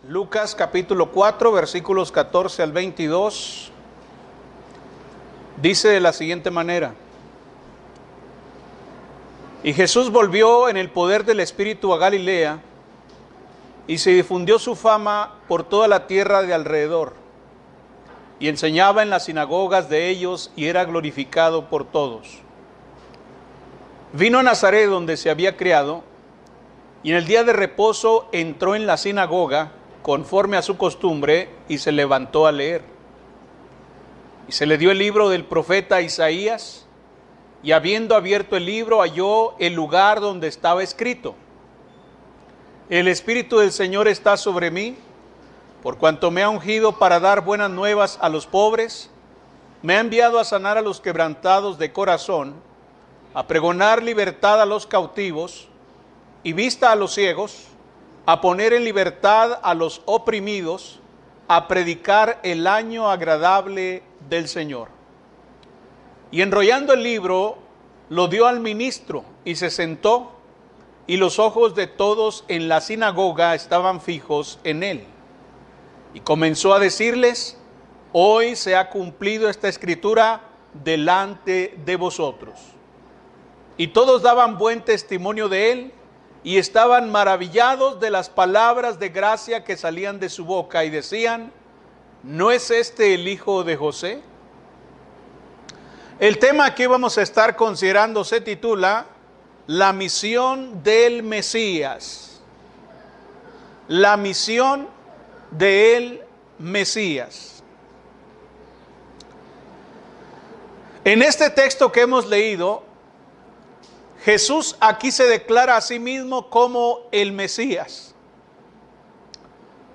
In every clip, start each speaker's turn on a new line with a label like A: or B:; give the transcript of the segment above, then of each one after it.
A: Lucas capítulo 4, versículos 14 al 22, dice de la siguiente manera: Y Jesús volvió en el poder del Espíritu a Galilea, y se difundió su fama por toda la tierra de alrededor, y enseñaba en las sinagogas de ellos, y era glorificado por todos. Vino a Nazaret, donde se había criado, y en el día de reposo entró en la sinagoga, conforme a su costumbre, y se levantó a leer. Y se le dio el libro del profeta Isaías, y habiendo abierto el libro, halló el lugar donde estaba escrito: El Espíritu del Señor está sobre mí, por cuanto me ha ungido para dar buenas nuevas a los pobres, me ha enviado a sanar a los quebrantados de corazón, a pregonar libertad a los cautivos y vista a los ciegos, a poner en libertad a los oprimidos, a predicar el año agradable del Señor. Y enrollando el libro, lo dio al ministro y se sentó, y los ojos de todos en la sinagoga estaban fijos en él. Y comenzó a decirles: Hoy se ha cumplido esta escritura delante de vosotros. Y todos daban buen testimonio de él, y estaban maravillados de las palabras de gracia que salían de su boca, y decían: ¿No es este el hijo de José? El tema que vamos a estar considerando se titula La misión del Mesías. La misión del Mesías. En este texto que hemos leído, Jesús aquí se declara a sí mismo como el Mesías.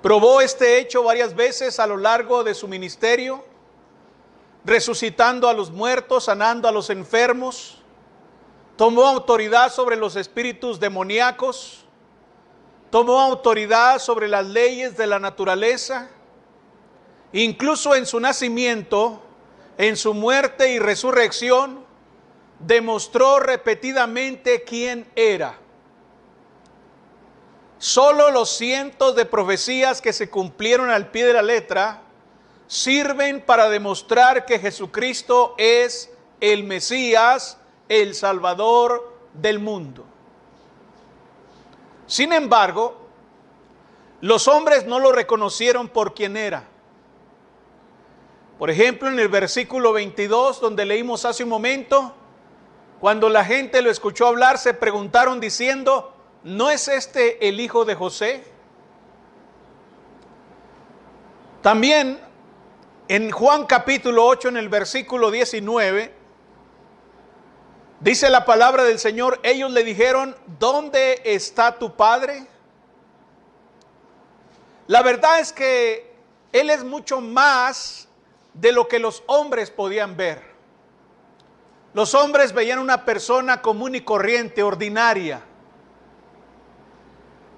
A: Probó este hecho varias veces a lo largo de su ministerio, resucitando a los muertos, sanando a los enfermos. Tomó autoridad sobre los espíritus demoníacos, tomó autoridad sobre las leyes de la naturaleza. Incluso en su nacimiento, en su muerte y resurrección, demostró repetidamente quién era. Solo los cientos de profecías que se cumplieron al pie de la letra sirven para demostrar que Jesucristo es el Mesías, el Salvador del mundo. Sin embargo, los hombres no lo reconocieron por quien era. Por ejemplo, en el versículo 22, donde leímos hace un momento, cuando la gente lo escuchó hablar, se preguntaron diciendo: ¿No es este el hijo de José? También en Juan capítulo 8, en el versículo 19, dice la palabra del Señor: ellos le dijeron: ¿dónde está tu padre? La verdad es que Él es mucho más de lo que los hombres podían ver. Los hombres veían una persona común y corriente, ordinaria.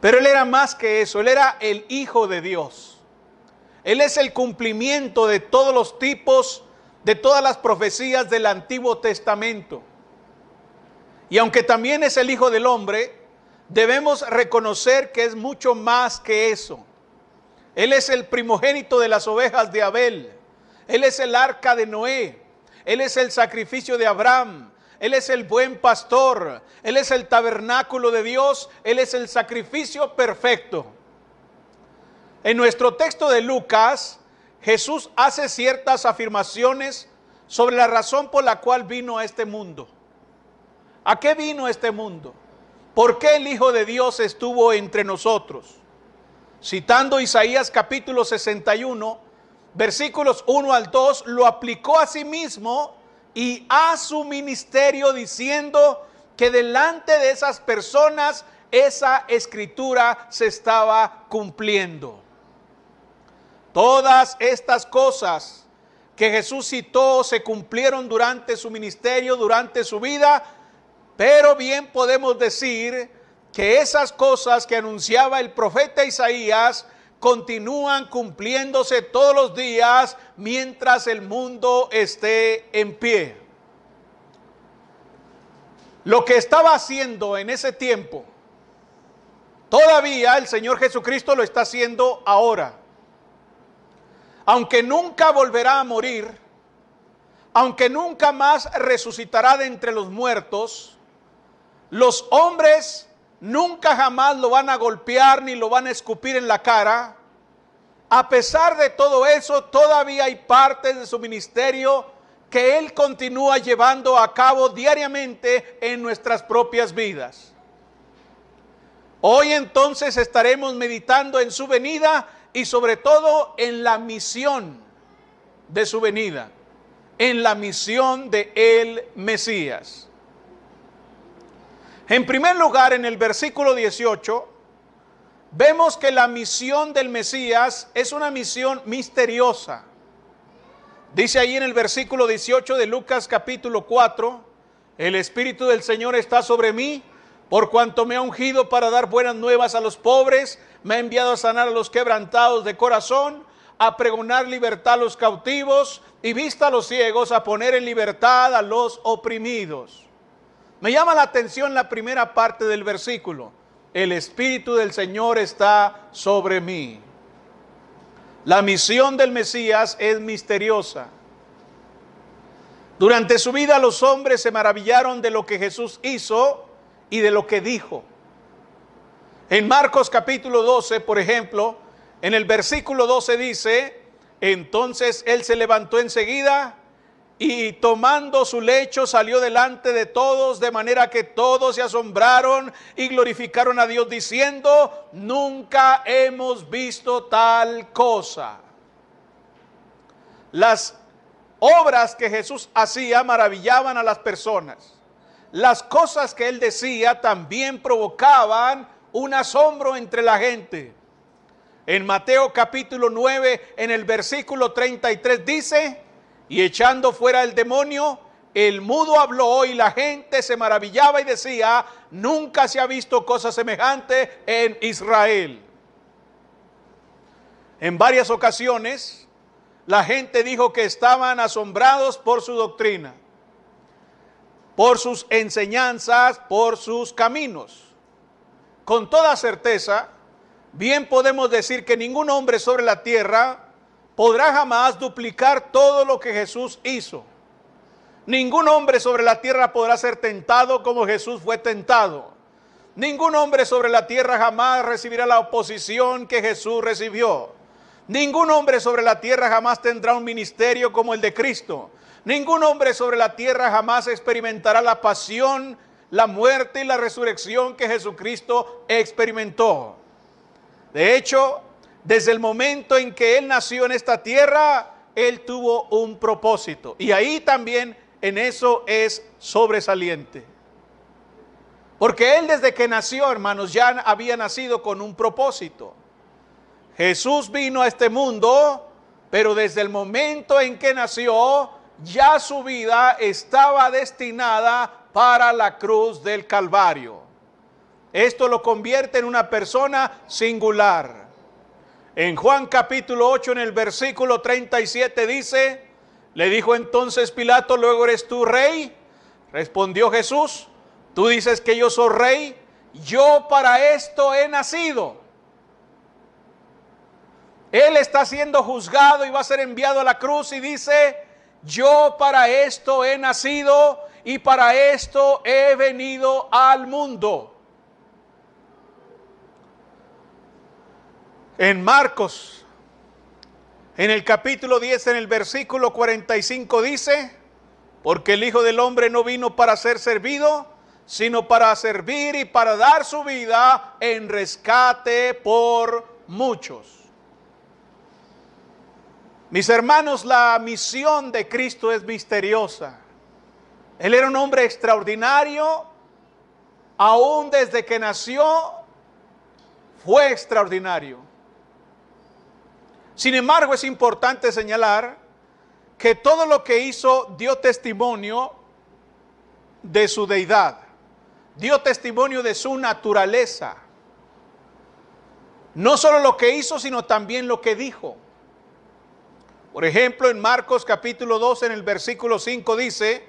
A: Pero Él era más que eso. Él era el Hijo de Dios. Él es el cumplimiento de todos los tipos, de todas las profecías del Antiguo Testamento. Y aunque también es el Hijo del Hombre, debemos reconocer que es mucho más que eso. Él es el primogénito de las ovejas de Abel. Él es el arca de Noé. Él es el sacrificio de Abraham. Él es el buen pastor. Él es el tabernáculo de Dios. Él es el sacrificio perfecto. En nuestro texto de Lucas, Jesús hace ciertas afirmaciones sobre la razón por la cual vino a este mundo. ¿A qué vino a este mundo? ¿Por qué el Hijo de Dios estuvo entre nosotros? Citando Isaías capítulo 61, versículos 1 al 2, lo aplicó a sí mismo y a su ministerio, diciendo que delante de esas personas esa escritura se estaba cumpliendo. Todas estas cosas que Jesús citó se cumplieron durante su ministerio, durante su vida, pero bien podemos decir que esas cosas que anunciaba el profeta Isaías continúan cumpliéndose todos los días mientras el mundo esté en pie. Lo que estaba haciendo en ese tiempo Todavía el Señor Jesucristo lo está haciendo ahora. Aunque nunca volverá a morir, aunque nunca más resucitará de entre los muertos, los hombres nunca jamás lo van a golpear ni lo van a escupir en la cara. A pesar de todo eso, todavía hay partes de su ministerio que Él continúa llevando a cabo diariamente en nuestras propias vidas. Hoy entonces estaremos meditando en su venida y sobre todo en la misión de su venida, en la misión de el Mesías. En primer lugar, en el versículo 18, vemos que la misión del Mesías es una misión misteriosa. Dice ahí en el versículo 18 de Lucas capítulo 4, el Espíritu del Señor está sobre mí, por cuanto me ha ungido para dar buenas nuevas a los pobres, me ha enviado a sanar a los quebrantados de corazón, a pregonar libertad a los cautivos y vista a los ciegos, a poner en libertad a los oprimidos. Me llama la atención la primera parte del versículo. El Espíritu del Señor está sobre mí. La misión del Mesías es misteriosa. Durante su vida los hombres se maravillaron de lo que Jesús hizo y de lo que dijo. En Marcos capítulo 12, por ejemplo, en el versículo 12 dice: entonces él se levantó enseguida y tomando su lecho salió delante de todos, de manera que todos se asombraron y glorificaron a Dios diciendo: nunca hemos visto tal cosa. Las obras que Jesús hacía maravillaban a las personas. Las cosas que él decía también provocaban un asombro entre la gente. En Mateo capítulo 9, en el versículo 33 dice: y echando fuera el demonio, el mudo habló y la gente se maravillaba y decía: nunca se ha visto cosa semejante en Israel. En varias ocasiones, la gente dijo que estaban asombrados por su doctrina, por sus enseñanzas, por sus caminos. Con toda certeza, bien podemos decir que ningún hombre sobre la tierra podrá jamás duplicar todo lo que Jesús hizo. Ningún hombre sobre la tierra podrá ser tentado como Jesús fue tentado. Ningún hombre sobre la tierra jamás recibirá la oposición que Jesús recibió. Ningún hombre sobre la tierra jamás tendrá un ministerio como el de Cristo. Ningún hombre sobre la tierra jamás experimentará la pasión, la muerte y la resurrección que Jesucristo experimentó. De hecho, desde el momento en que Él nació en esta tierra, Él tuvo un propósito. Y ahí también en eso es sobresaliente. Porque Él desde que nació, hermanos, ya había nacido con un propósito. Jesús vino a este mundo, pero desde el momento en que nació, ya su vida estaba destinada para la cruz del Calvario. Esto lo convierte en una persona singular. En Juan capítulo 8, en el versículo 37 dice: le dijo entonces Pilato: ¿luego eres tú rey? Respondió Jesús: tú dices que yo soy rey, yo para esto he nacido. Él está siendo juzgado y va a ser enviado a la cruz y dice: yo para esto he nacido y para esto he venido al mundo. En Marcos, en el capítulo 10, en el versículo 45 dice: porque el Hijo del Hombre no vino para ser servido, sino para servir y para dar su vida en rescate por muchos. Mis hermanos, la misión de Cristo es misteriosa. Él era un hombre extraordinario, aún desde que nació fue extraordinario. Sin embargo, es importante señalar que todo lo que hizo dio testimonio de su deidad, dio testimonio de su naturaleza. No solo lo que hizo, sino también lo que dijo. Por ejemplo, en Marcos capítulo 2, en el versículo 5 dice: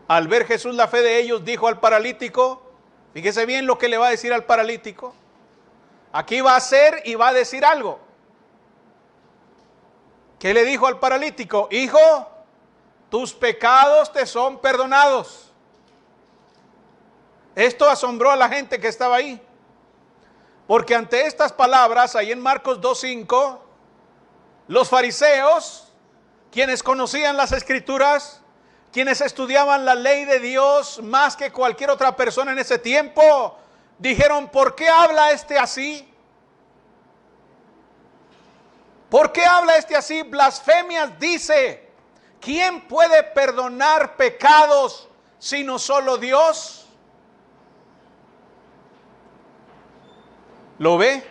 A: al ver Jesús la fe de ellos, dijo al paralítico, fíjese bien lo que le va a decir al paralítico: Aquí va a hacer y va a decir algo. ¿Qué le dijo al paralítico? Hijo, tus pecados te son perdonados. Esto asombró a la gente que estaba ahí. Porque ante estas palabras, ahí en Marcos 2:5, los fariseos, quienes conocían las escrituras, quienes estudiaban la ley de Dios más que cualquier otra persona en ese tiempo, dijeron, ¿por qué habla este así? ¿Por qué habla este así? Blasfemias dice. ¿Quién puede perdonar pecados sino solo Dios? ¿Lo ve?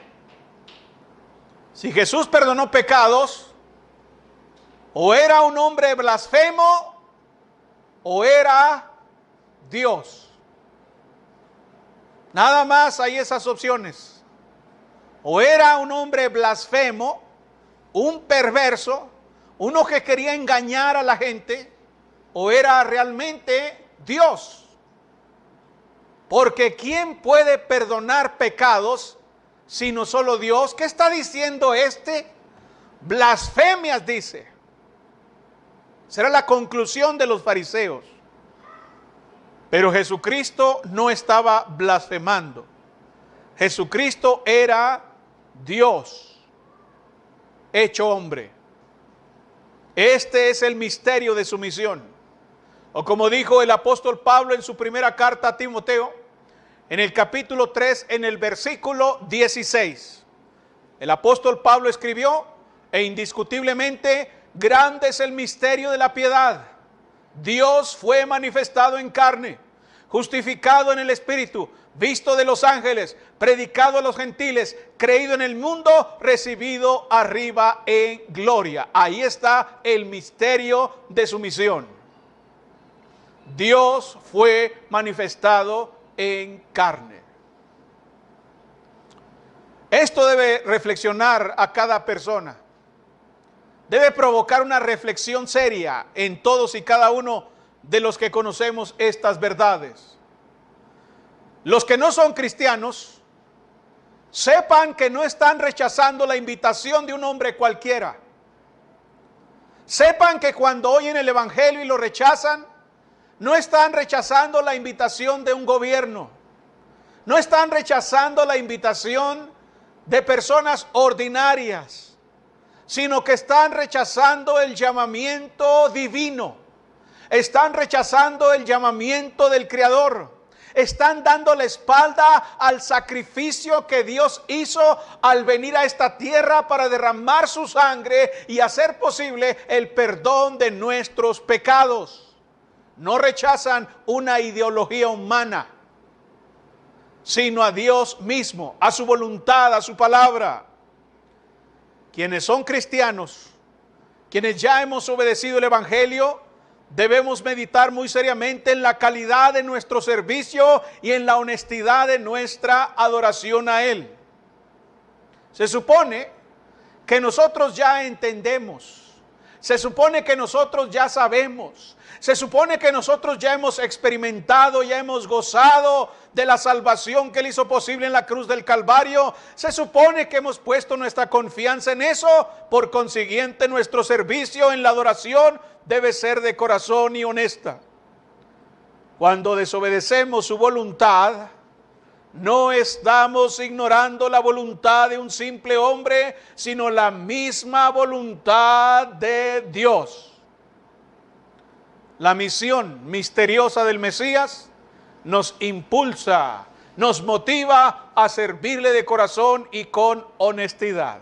A: Si Jesús perdonó pecados, o era un hombre blasfemo, o era Dios. Nada más hay esas opciones. O era un hombre blasfemo, un perverso, uno que quería engañar a la gente, o era realmente Dios. Porque ¿quién puede perdonar pecados sino solo Dios? ¿Qué está diciendo este? Blasfemias dice. Será la conclusión de los fariseos. Pero Jesucristo no estaba blasfemando. Jesucristo era Dios hecho hombre. Este es el misterio de su misión. O como dijo el apóstol Pablo en su primera carta a Timoteo, en el capítulo 3, en el versículo 16. El apóstol Pablo escribió, e indiscutiblemente grande es el misterio de la piedad. Dios fue manifestado en carne, justificado en el Espíritu, visto de los ángeles, predicado a los gentiles, creído en el mundo, recibido arriba en gloria. Ahí está el misterio de su misión. Dios fue manifestado en carne. Esto debe reflexionar a cada persona. Debe provocar una reflexión seria en todos y cada uno de los que conocemos estas verdades. Los que no son cristianos, sepan que no están rechazando la invitación de un hombre cualquiera. Sepan que cuando oyen el evangelio y lo rechazan, no están rechazando la invitación de un gobierno. No están rechazando la invitación de personas ordinarias, sino que están rechazando el llamamiento divino. Están rechazando el llamamiento del Creador. Están dando la espalda al sacrificio que Dios hizo al venir a esta tierra para derramar su sangre y hacer posible el perdón de nuestros pecados. No rechazan una ideología humana, sino a Dios mismo, a su voluntad, a su palabra. Quienes son cristianos, quienes ya hemos obedecido el evangelio, debemos meditar muy seriamente en la calidad de nuestro servicio y en la honestidad de nuestra adoración a Él. Se supone que nosotros ya entendemos, se supone que nosotros ya sabemos, se supone que nosotros ya hemos experimentado, ya hemos gozado de la salvación que Él hizo posible en la cruz del Calvario. Se supone que hemos puesto nuestra confianza en eso. Por consiguiente, nuestro servicio en la adoración debe ser de corazón y honesta. Cuando desobedecemos su voluntad, no estamos ignorando la voluntad de un simple hombre, sino la misma voluntad de Dios. La misión misteriosa del Mesías nos impulsa, nos motiva a servirle de corazón y con honestidad.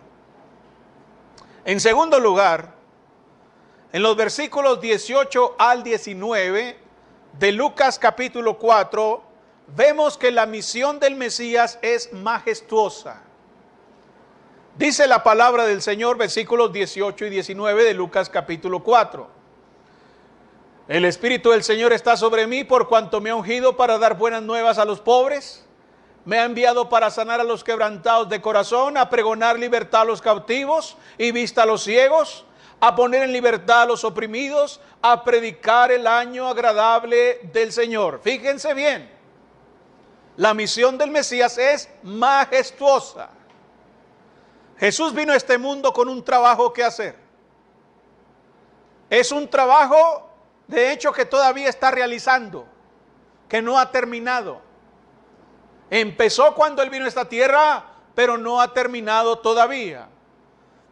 A: En segundo lugar, en los versículos 18 al 19 de Lucas capítulo 4, vemos que la misión del Mesías es majestuosa. Dice la palabra del Señor, versículos 18 y 19 de Lucas capítulo 4. El Espíritu del Señor está sobre mí por cuanto me ha ungido para dar buenas nuevas a los pobres. Me ha enviado para sanar a los quebrantados de corazón, a pregonar libertad a los cautivos y vista a los ciegos, a poner en libertad a los oprimidos, a predicar el año agradable del Señor. Fíjense bien, la misión del Mesías es majestuosa. Jesús vino a este mundo con un trabajo que hacer. Es un trabajo, de hecho, que todavía está realizando, que no ha terminado. Empezó cuando Él vino a esta tierra, pero no ha terminado todavía.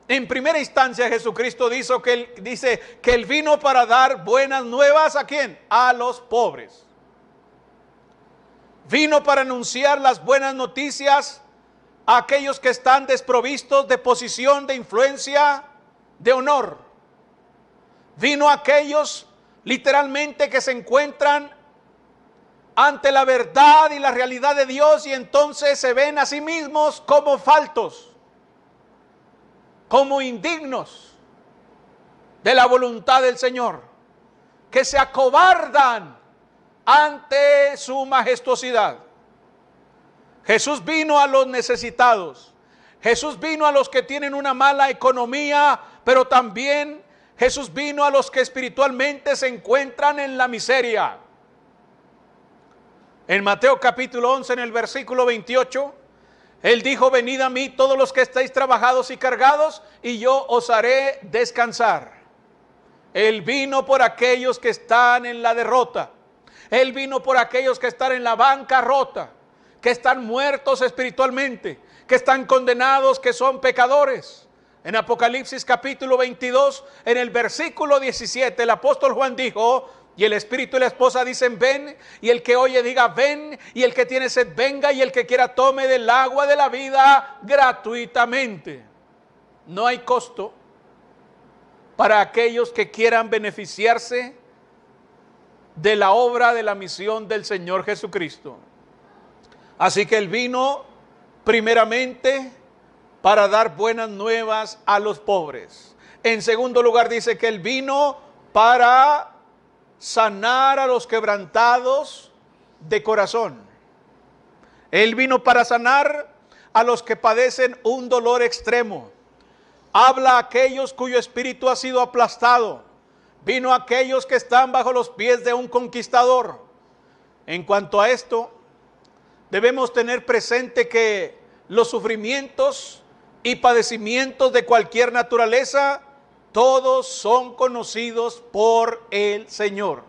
A: En primera instancia, Jesucristo dice que Él vino para dar buenas nuevas ¿a quién? A los pobres. Vino para anunciar las buenas noticias a aquellos que están desprovistos de posición, de influencia, de honor. Vino a aquellos literalmente que se encuentran ante la verdad y la realidad de Dios y entonces se ven a sí mismos como faltos, como indignos de la voluntad del Señor, que se acobardan ante su majestuosidad. Jesús vino a los necesitados. Jesús vino a los que tienen una mala economía, pero también Jesús vino a los que espiritualmente se encuentran en la miseria. En Mateo capítulo 11, en el versículo 28, Él dijo: venid a mí todos los que estáis trabajados y cargados, y yo os haré descansar. Él vino por aquellos que están en la derrota. Él vino por aquellos que están en la bancarrota, que están muertos espiritualmente, que están condenados, que son pecadores. En Apocalipsis capítulo 22, en el versículo 17, el apóstol Juan dijo: y el espíritu y la esposa dicen ven, y el que oye diga ven, y el que tiene sed venga, y el que quiera tome del agua de la vida gratuitamente. No hay costo para aquellos que quieran beneficiarse de la obra de la misión del Señor Jesucristo. Así que Él vino primeramente para dar buenas nuevas a los pobres. En segundo lugar dice que Él vino para sanar a los quebrantados de corazón. Él vino para sanar a los que padecen un dolor extremo. Habla a aquellos cuyo espíritu ha sido aplastado. Vino a aquellos que están bajo los pies de un conquistador. En cuanto a esto, debemos tener presente que los sufrimientos y padecimientos de cualquier naturaleza, todos son conocidos por el Señor.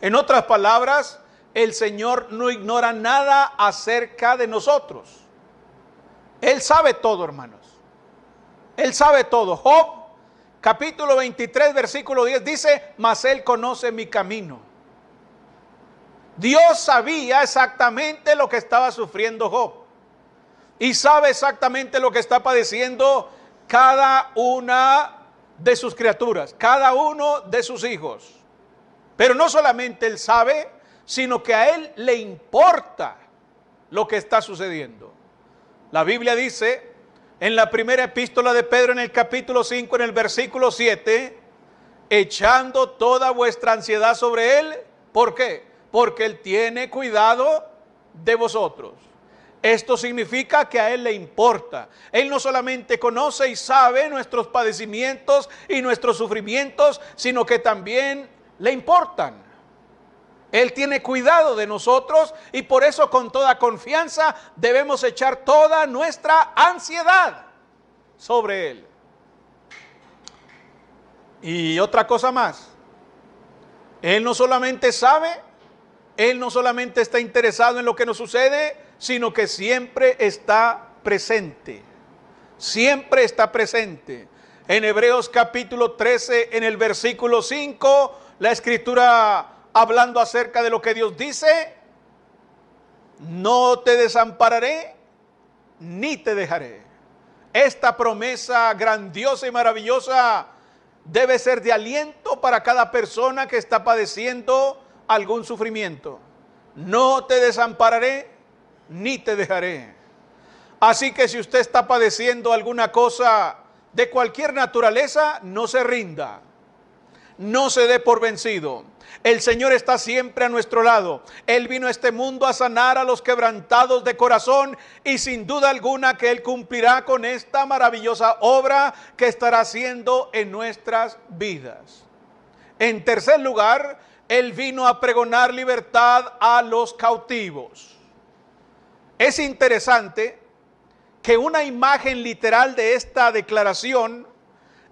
A: En otras palabras, el Señor no ignora nada acerca de nosotros. Él sabe todo, hermanos. Él sabe todo. Job, capítulo 23, versículo 10 dice: mas Él conoce mi camino. Dios sabía exactamente lo que estaba sufriendo Job. Y sabe exactamente lo que está padeciendo cada una de sus criaturas, cada uno de sus hijos. Pero no solamente Él sabe, sino que a Él le importa lo que está sucediendo. La Biblia dice en la primera epístola de Pedro, en el capítulo 5, en el versículo 7, echando toda vuestra ansiedad sobre Él. ¿Por qué? Porque Él tiene cuidado de vosotros. Esto significa que a Él le importa. Él no solamente conoce y sabe nuestros padecimientos y nuestros sufrimientos, sino que también le importan. Él tiene cuidado de nosotros y por eso con toda confianza debemos echar toda nuestra ansiedad sobre Él. Y otra cosa más, Él no solamente sabe, Él no solamente está interesado en lo que nos sucede, sino que siempre está presente. Siempre está presente. En Hebreos capítulo 13, en el versículo 5, la Escritura, hablando acerca de lo que Dios dice: no te desampararé ni te dejaré. Esta promesa grandiosa y maravillosa debe ser de aliento para cada persona que está padeciendo algún sufrimiento. No te desampararé ni te dejaré. Así que si usted está padeciendo alguna cosa de cualquier naturaleza, no se rinda, no se dé por vencido. El Señor está siempre a nuestro lado. Él vino a este mundo a sanar a los quebrantados de corazón y sin duda alguna que Él cumplirá con esta maravillosa obra que estará haciendo en nuestras vidas. En tercer lugar, Él vino a pregonar libertad a los cautivos. Es interesante que una imagen literal de esta declaración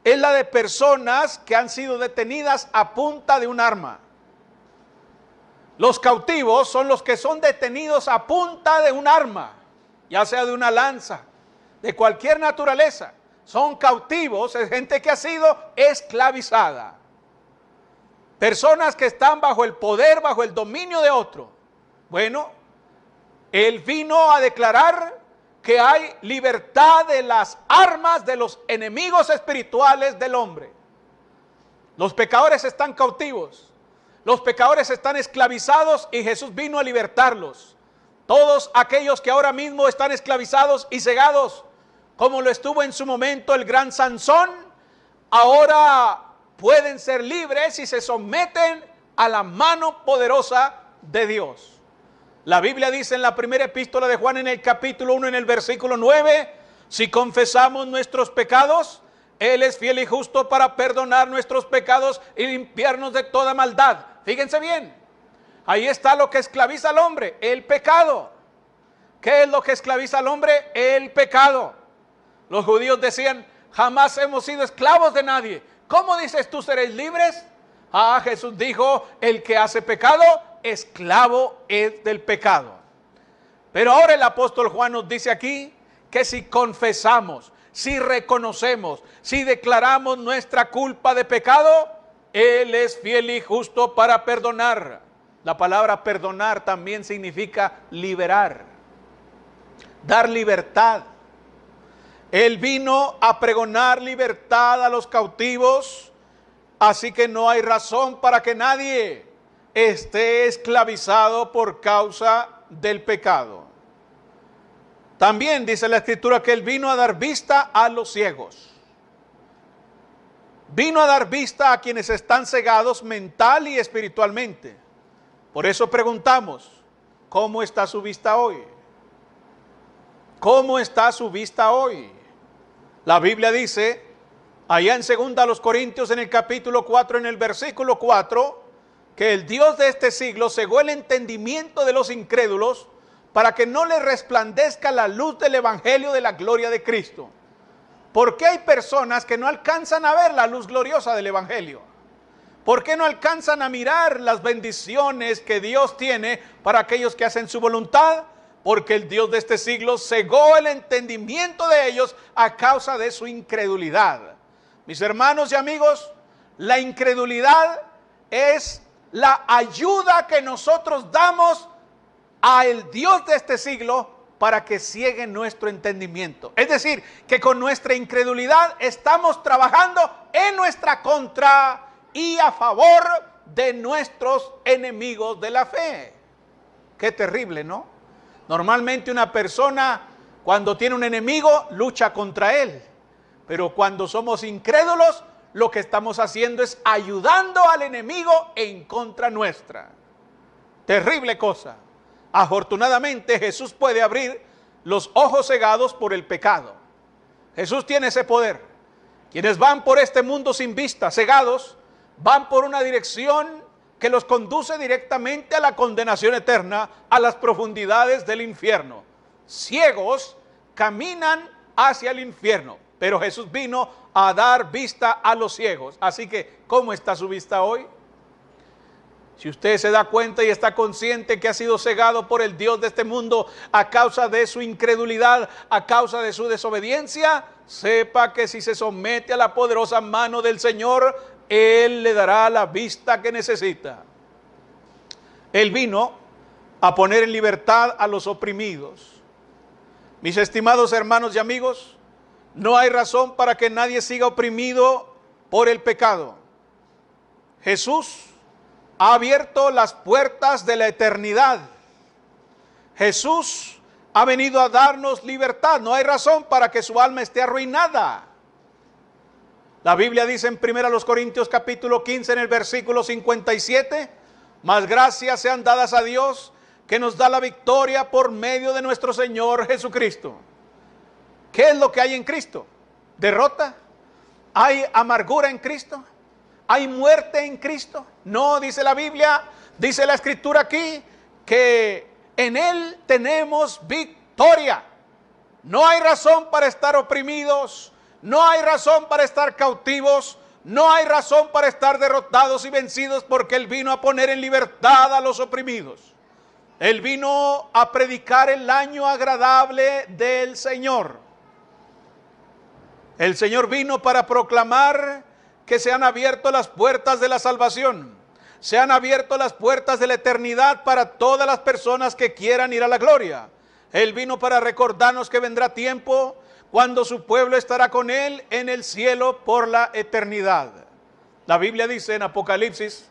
A: es la de personas que han sido detenidas a punta de un arma. Los cautivos son los que son detenidos a punta de un arma, ya sea de una lanza, de cualquier naturaleza. Son cautivos, es gente que ha sido esclavizada. Personas que están bajo el poder, bajo el dominio de otro. Bueno, Él vino a declarar que hay libertad de las armas de los enemigos espirituales del hombre. Los pecadores están cautivos, los pecadores están esclavizados y Jesús vino a libertarlos. Todos aquellos que ahora mismo están esclavizados y cegados, como lo estuvo en su momento el gran Sansón, ahora pueden ser libres y se someten a la mano poderosa de Dios. La Biblia dice en la primera epístola de Juan, en el capítulo 1, en el versículo 9, si confesamos nuestros pecados, Él es fiel y justo para perdonar nuestros pecados y limpiarnos de toda maldad. Fíjense bien, ahí está lo que esclaviza al hombre, el pecado. ¿Qué es lo que esclaviza al hombre? El pecado. Los judíos decían, jamás hemos sido esclavos de nadie. ¿Cómo dices tú seréis libres? Jesús dijo, el que hace pecado, esclavo es del pecado. Pero ahora el apóstol Juan nos dice aquí que si confesamos, si reconocemos, si declaramos nuestra culpa de pecado, Él es fiel y justo para perdonar. La palabra perdonar también significa liberar, dar libertad. Él vino a pregonar libertad a los cautivos, así que no hay razón para que nadie esté esclavizado por causa del pecado. También dice la Escritura que Él vino a dar vista a los ciegos. Vino a dar vista a quienes están cegados mental y espiritualmente. Por eso preguntamos, ¿cómo está su vista hoy? ¿Cómo está su vista hoy? La Biblia dice, allá en 2 Corintios, en el capítulo 4, en el versículo 4, que el Dios de este siglo cegó el entendimiento de los incrédulos para que no les resplandezca la luz del evangelio de la gloria de Cristo. ¿Por qué hay personas que no alcanzan a ver la luz gloriosa del evangelio? ¿Por qué no alcanzan a mirar las bendiciones que Dios tiene para aquellos que hacen su voluntad? Porque el Dios de este siglo cegó el entendimiento de ellos a causa de su incredulidad. Mis hermanos y amigos, la incredulidad es la ayuda que nosotros damos al Dios de este siglo para que ciegue nuestro entendimiento. Es decir, que con nuestra incredulidad estamos trabajando en nuestra contra y a favor de nuestros enemigos de la fe. Qué terrible, ¿no? Normalmente una persona cuando tiene un enemigo lucha contra él, pero cuando somos incrédulos lo que estamos haciendo es ayudando al enemigo en contra nuestra. Terrible cosa. Afortunadamente Jesús puede abrir los ojos cegados por el pecado. Jesús tiene ese poder. Quienes van por este mundo sin vista, cegados, van por una dirección que los conduce directamente a la condenación eterna, a las profundidades del infierno. Ciegos caminan hacia el infierno, pero Jesús vino a dar vista a los ciegos. Así que, ¿cómo está su vista hoy? Si usted se da cuenta y está consciente que ha sido cegado por el Dios de este mundo a causa de su incredulidad, a causa de su desobediencia, sepa que si se somete a la poderosa mano del Señor, Él le dará la vista que necesita. Él vino a poner en libertad a los oprimidos. Mis estimados hermanos y amigos, no hay razón para que nadie siga oprimido por el pecado. Jesús ha abierto las puertas de la eternidad. Jesús ha venido a darnos libertad. No hay razón para que su alma esté arruinada. La Biblia dice en 1 Corintios capítulo 15 en el versículo 57, mas gracias sean dadas a Dios que nos da la victoria por medio de nuestro Señor Jesucristo. ¿Qué es lo que hay en Cristo? ¿Derrota? ¿Hay amargura en Cristo? ¿Hay muerte en Cristo? No, dice la Biblia, dice la Escritura aquí, que en Él tenemos victoria. No hay razón para estar oprimidos, no hay razón para estar cautivos, no hay razón para estar derrotados y vencidos, porque Él vino a poner en libertad a los oprimidos. Él vino a predicar el año agradable del Señor. El Señor vino para proclamar que se han abierto las puertas de la salvación, se han abierto las puertas de la eternidad para todas las personas que quieran ir a la gloria. Él vino para recordarnos que vendrá tiempo cuando su pueblo estará con Él en el cielo por la eternidad. La Biblia dice en Apocalipsis,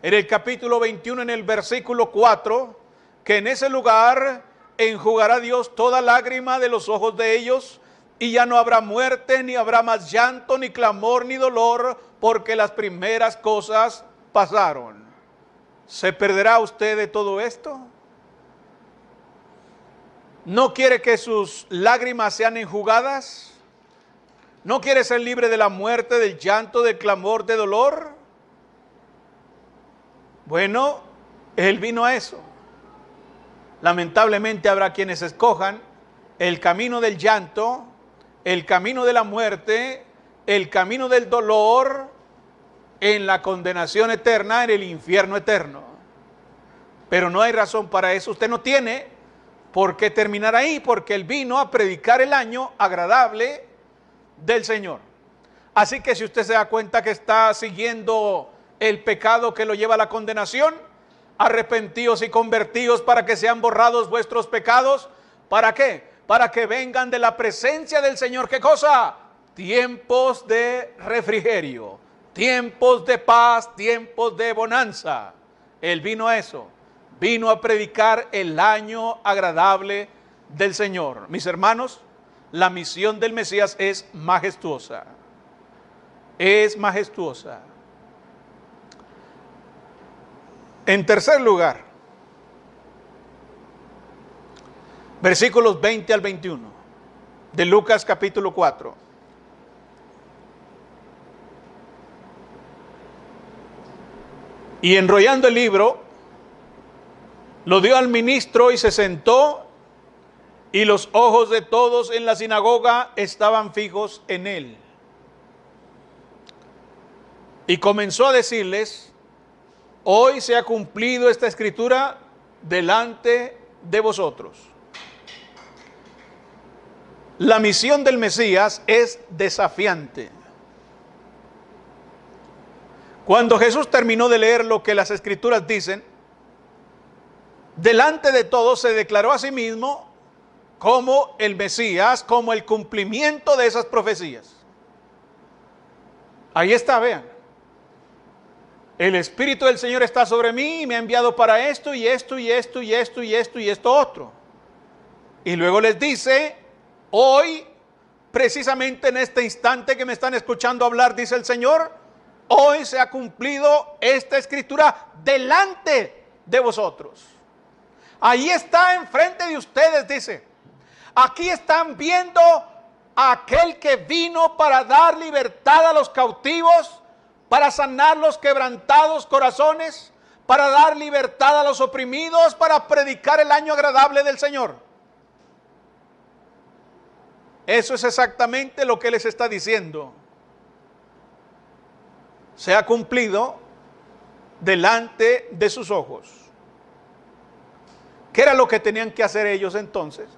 A: en el capítulo 21, en el versículo 4, que en ese lugar enjugará Dios toda lágrima de los ojos de ellos, y ya no habrá muerte, ni habrá más llanto, ni clamor, ni dolor, porque las primeras cosas pasaron. ¿Se perderá usted de todo esto? ¿No quiere que sus lágrimas sean enjugadas? ¿No quiere ser libre de la muerte, del llanto, del clamor, de dolor? Bueno, Él vino a eso. Lamentablemente habrá quienes escojan el camino del llanto, el camino de la muerte, el camino del dolor, en la condenación eterna, en el infierno eterno. Pero no hay razón para eso. Usted no tiene por qué terminar ahí, porque Él vino a predicar el año agradable del Señor. Así que si usted se da cuenta que está siguiendo el pecado que lo lleva a la condenación, arrepentíos y convertíos para que sean borrados vuestros pecados. ¿Para qué? Para que vengan de la presencia del Señor. ¿Qué cosa? Tiempos de refrigerio, tiempos de paz, tiempos de bonanza. Él vino a eso, vino a predicar el año agradable del Señor. Mis hermanos, la misión del Mesías es majestuosa, es majestuosa. En tercer lugar, versículos 20 al 21 de Lucas capítulo 4. Y enrollando el libro, lo dio al ministro y se sentó, y los ojos de todos en la sinagoga estaban fijos en él. Y comenzó a decirles: hoy se ha cumplido esta escritura delante de vosotros. La misión del Mesías es desafiante. Cuando Jesús terminó de leer lo que las escrituras dicen, delante de todos se declaró a sí mismo como el Mesías, como el cumplimiento de esas profecías. Ahí está, vean. El Espíritu del Señor está sobre mí y me ha enviado para esto y esto y esto y esto y esto y esto otro. Y luego les dice: hoy, precisamente en este instante que me están escuchando hablar, dice el Señor, hoy se ha cumplido esta escritura delante de vosotros. Ahí está enfrente de ustedes, dice. Aquí están viendo a aquel que vino para dar libertad a los cautivos, para sanar los quebrantados corazones, para dar libertad a los oprimidos, para predicar el año agradable del Señor. Eso es exactamente lo que les está diciendo. Se ha cumplido delante de sus ojos. ¿Qué era lo que tenían que hacer ellos entonces?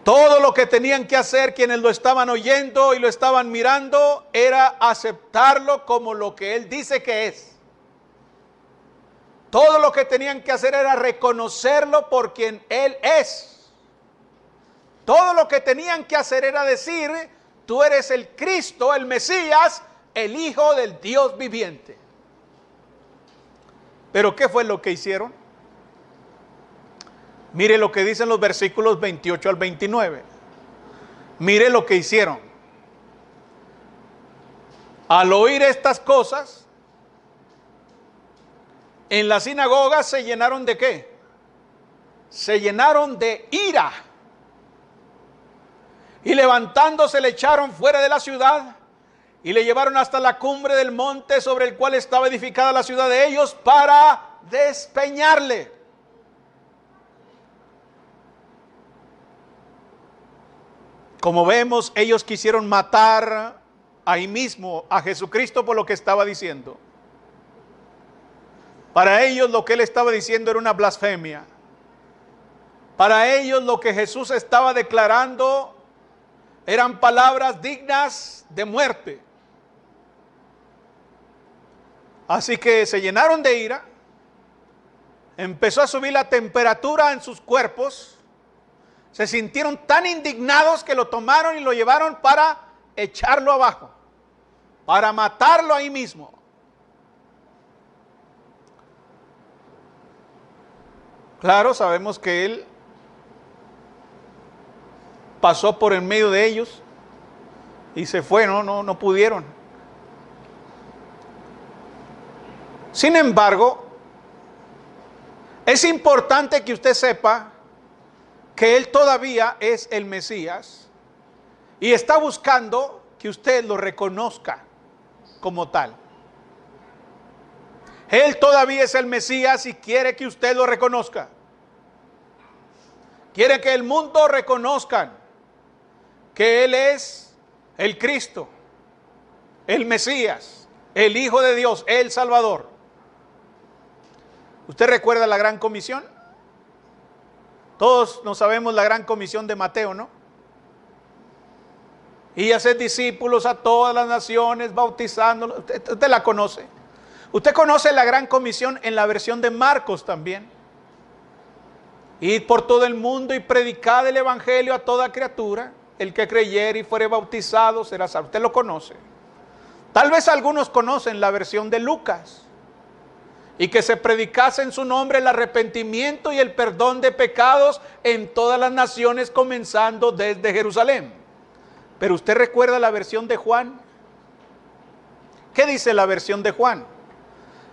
A: Todo lo que tenían que hacer quienes lo estaban oyendo y lo estaban mirando era aceptarlo como lo que Él dice que es. Todo lo que tenían que hacer era reconocerlo por quien Él es. Todo lo que tenían que hacer era decir: tú eres el Cristo, el Mesías, el Hijo del Dios viviente. ¿Pero qué fue lo que hicieron? Mire lo que dicen los versículos 28 al 29. Mire lo que hicieron. Al oír estas cosas, en la sinagoga se llenaron ¿de qué? Se llenaron de ira. Y levantándose le echaron fuera de la ciudad y le llevaron hasta la cumbre del monte sobre el cual estaba edificada la ciudad de ellos, para despeñarle. Como vemos, ellos quisieron matar ahí mismo a Jesucristo por lo que estaba diciendo. Para ellos lo que él estaba diciendo era una blasfemia. Para ellos lo que Jesús estaba declarando eran palabras dignas de muerte. Así que se llenaron de ira, empezó a subir la temperatura en sus cuerpos, se sintieron tan indignados que lo tomaron y lo llevaron para echarlo abajo, para matarlo ahí mismo. Claro, sabemos que él pasó por en medio de ellos y se fue, no pudieron. Sin embargo, es importante que usted sepa que él todavía es el Mesías y está buscando que usted lo reconozca como tal. Él todavía es el Mesías y quiere que usted lo reconozca. Quiere que el mundo reconozca que Él es el Cristo, el Mesías, el Hijo de Dios, el Salvador. ¿Usted recuerda la Gran Comisión? Todos nos sabemos la Gran Comisión de Mateo, ¿no? Y hacer discípulos a todas las naciones, bautizándolos. Usted la conoce. Usted conoce la Gran Comisión en la versión de Marcos también. Ir por todo el mundo y predicar el Evangelio a toda criatura. El que creyere y fuere bautizado será salvo. Usted lo conoce. Tal vez algunos conocen la versión de Lucas. Y que se predicase en su nombre el arrepentimiento y el perdón de pecados en todas las naciones, comenzando desde Jerusalén. Pero usted recuerda la versión de Juan. ¿Qué dice la versión de Juan?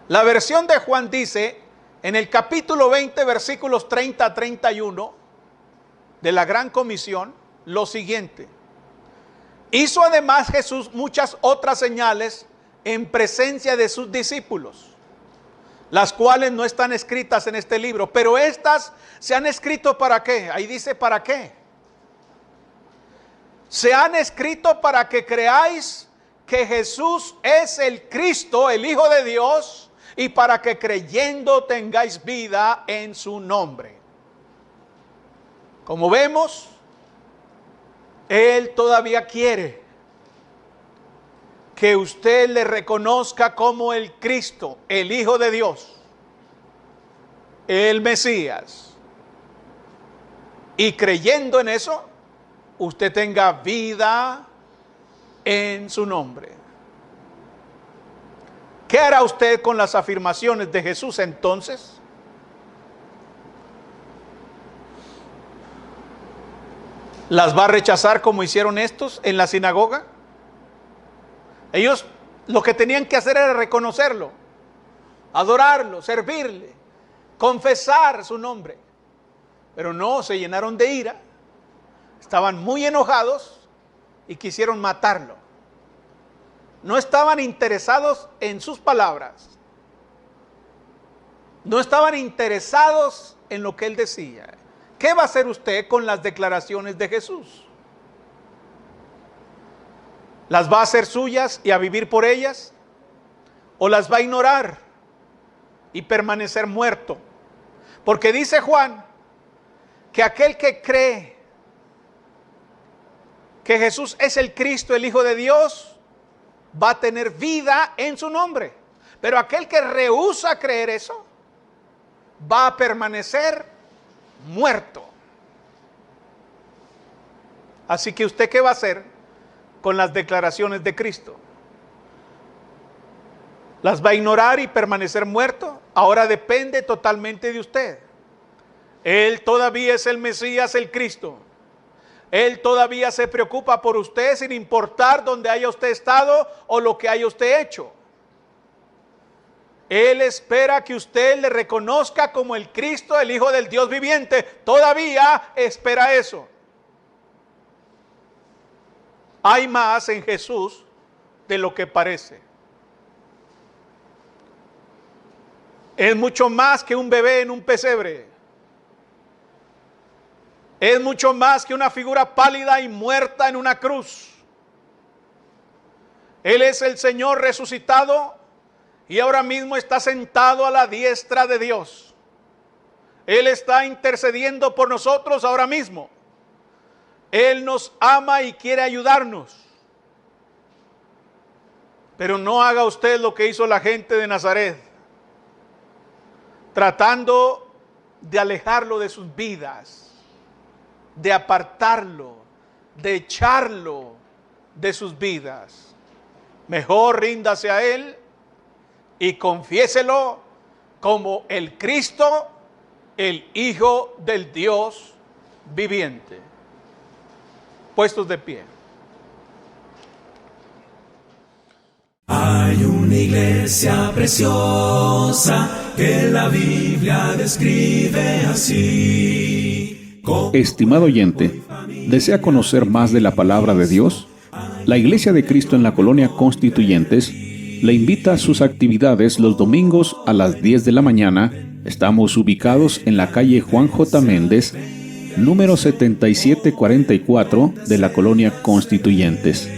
A: La versión de Juan dice, en el capítulo 20, versículos 30 a 31 de la Gran Comisión, lo siguiente. Hizo además Jesús muchas otras señales en presencia de sus discípulos, las cuales no están escritas en este libro, pero estas se han escrito ¿para qué? Ahí dice ¿para qué? Se han escrito para que creáis que Jesús es el Cristo, el Hijo de Dios, y para que creyendo tengáis vida en su nombre. Como vemos, Él todavía quiere que usted le reconozca como el Cristo, el Hijo de Dios, el Mesías. Y creyendo en eso, usted tenga vida en su nombre. ¿Qué hará usted con las afirmaciones de Jesús entonces? ¿Las va a rechazar como hicieron estos en la sinagoga? Ellos lo que tenían que hacer era reconocerlo, adorarlo, servirle, confesar su nombre. Pero no, se llenaron de ira, estaban muy enojados y quisieron matarlo. No estaban interesados en sus palabras, no estaban interesados en lo que él decía. ¿Qué va a hacer usted con las declaraciones de Jesús? ¿Las va a hacer suyas y a vivir por ellas? ¿O las va a ignorar y permanecer muerto? Porque dice Juan que aquel que cree que Jesús es el Cristo, el Hijo de Dios, va a tener vida en su nombre. Pero aquel que rehúsa creer eso, va a permanecer muerto. Así que usted, ¿qué va a hacer con las declaraciones de Cristo? ¿Las va a ignorar y permanecer muerto? Ahora depende totalmente de usted. Él todavía es el Mesías, el Cristo. Él todavía se preocupa por usted sin importar dónde haya usted estado o lo que haya usted hecho. Él espera que usted le reconozca como el Cristo, el Hijo del Dios viviente. Todavía espera eso. Hay más en Jesús de lo que parece. Es mucho más que un bebé en un pesebre. es mucho más que una figura pálida y muerta en una cruz. Él es el Señor resucitado y ahora mismo está sentado a la diestra de Dios. Él está intercediendo por nosotros ahora mismo. Él nos ama y quiere ayudarnos. Pero no haga usted lo que hizo la gente de Nazaret, tratando de alejarlo de sus vidas, de apartarlo, de echarlo de sus vidas. Mejor ríndase a Él y confiéselo como el Cristo, el Hijo del Dios viviente. Puestos de pie.
B: Hay una iglesia preciosa que la Biblia describe así.
C: Estimado oyente, ¿desea conocer más de la palabra de Dios? La Iglesia de Cristo en la Colonia Constituyentes le invita a sus actividades los domingos a las 10 de la mañana. Estamos ubicados en la calle Juan J. Méndez, número 7744 de la Colonia Constituyentes.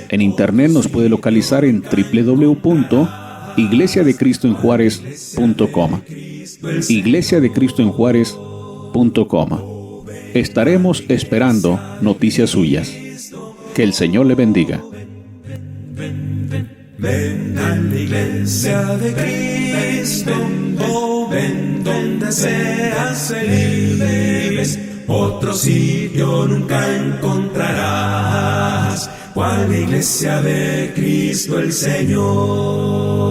C: En internet nos puede localizar en www.iglesiadecristoenjuarez.com. iglesiadecristoenjuarez.com. Estaremos esperando noticias suyas. Que el Señor le bendiga.
B: Ven a la iglesia de Cristo, ven donde seas feliz. Otro sitio nunca encontrarás, cual la iglesia de Cristo el Señor.